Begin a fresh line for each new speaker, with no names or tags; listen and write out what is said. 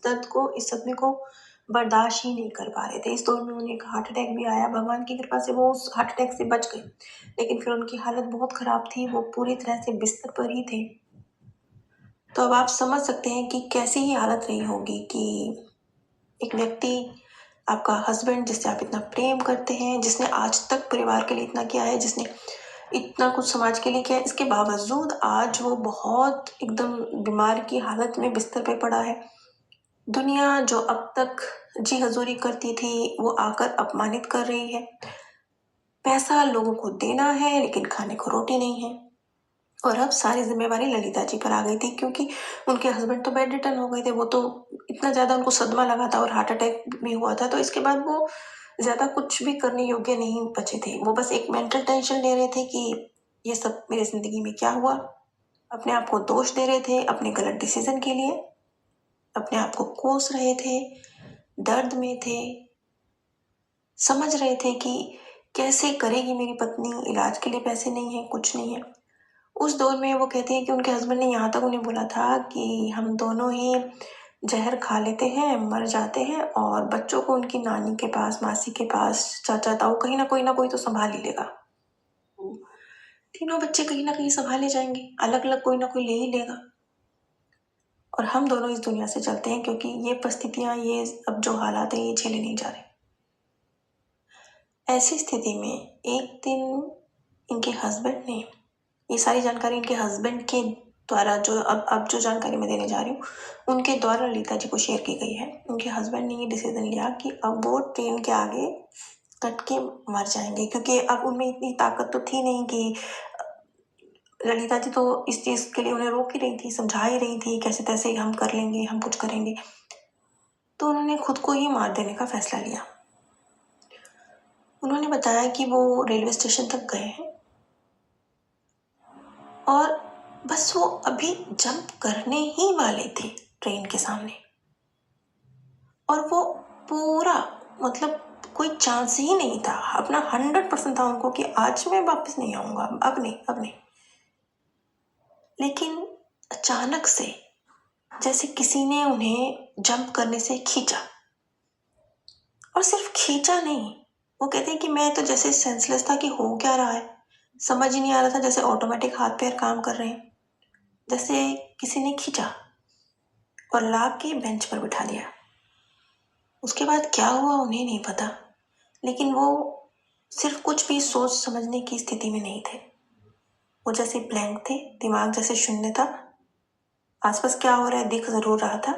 दर्द को, इस सदमे को बर्दाश्त ही नहीं कर पा रहे थे। इस दौर में उन्हें एक हार्ट अटैक भी आया। भगवान की कृपा से वो उस हार्ट अटैक से बच गए, लेकिन फिर उनकी हालत बहुत ख़राब थी, वो पूरी तरह से बिस्तर पर ही थे। तो अब आप समझ सकते हैं कि कैसी ही हालत रही होगी कि एक व्यक्ति, आपका हस्बैंड जिससे आप इतना प्रेम करते हैं, जिसने आज तक परिवार के लिए इतना किया है, जिसने इतना कुछ समाज के लिए किया है, इसके बावजूद आज वो बहुत एकदम बीमार की हालत में बिस्तर पे पड़ा है। दुनिया जो अब तक जी हजूरी करती थी, वो आकर अपमानित कर रही है। पैसा लोगों को देना है, लेकिन खाने को रोटी नहीं है। और अब सारी जिम्मेवारी ललिता जी पर आ गई थी, क्योंकि उनके हस्बैंड तो बेड रिटर्न हो गए थे। वो तो इतना ज़्यादा उनको सदमा लगा था और हार्ट अटैक भी हुआ था, तो इसके बाद वो ज़्यादा कुछ भी करने योग्य नहीं बचे थे। वो बस एक मेंटल टेंशन ले रहे थे कि ये सब मेरी ज़िंदगी में क्या हुआ। अपने आप को दोष दे रहे थे अपने गलत डिसीजन के लिए, अपने आप को कोस रहे थे, दर्द में थे, समझ रहे थे कि कैसे करेगी मेरी पत्नी, इलाज के लिए पैसे नहीं है, कुछ नहीं है। उस दौर में वो कहती हैं कि उनके हस्बैंड ने यहाँ तक उन्हें बोला था कि हम दोनों ही जहर खा लेते हैं, मर जाते हैं, और बच्चों को उनकी नानी के पास, मासी के पास, चाचा ताऊ, कहीं ना कोई तो संभाल ही लेगा। तीनों बच्चे कहीं ना कहीं संभाले जाएंगे, अलग अलग कोई ना कोई ले ही लेगा, और हम दोनों इस दुनिया से चलते हैं, क्योंकि ये परिस्थितियां, ये अब जो हालात हैं, ये झेले नहीं जा रहे। ऐसी स्थिति में एक दिन इनके हस्बैंड ने, ये सारी जानकारी इनके हस्बैंड के द्वारा, जो अब जो जानकारी मैं देने जा रही हूँ, उनके द्वारा ललिता जी को शेयर की गई है। उनके हस्बैंड ने ये डिसीजन लिया कि अब वो ट्रेन के आगे कट के मर जाएंगे, क्योंकि अब उनमें इतनी ताकत तो थी नहीं कि ललिता जी तो इस चीज़ के लिए उन्हें रोक ही रही थी, समझा ही रही थी कैसे तैसे हम कर लेंगे, हम कुछ करेंगे। तो उन्होंने खुद को ही मार देने का फैसला लिया। उन्होंने बताया कि वो रेलवे स्टेशन तक गए हैं और बस वो अभी जंप करने ही वाले थे ट्रेन के सामने, और वो पूरा, मतलब कोई चांस ही नहीं था, अपना 100% था उनको कि आज मैं वापस नहीं आऊंगा, अब नहीं, अब नहीं। लेकिन अचानक से जैसे किसी ने उन्हें जंप करने से खींचा, और सिर्फ खींचा नहीं, वो कहते हैं कि मैं तो जैसे सेंसलेस था कि हो क्या रहा है, समझ ही नहीं आ रहा था, जैसे ऑटोमेटिक हाथ पैर काम कर रहे हैं, जैसे किसी ने खींचा और ला के बेंच पर बिठा दिया। उसके बाद क्या हुआ उन्हें नहीं पता, लेकिन वो सिर्फ कुछ भी सोच समझने की स्थिति में नहीं थे। वो जैसे ब्लैंक थे, दिमाग जैसे शून्य था, आसपास क्या हो रहा है दिख जरूर रहा था,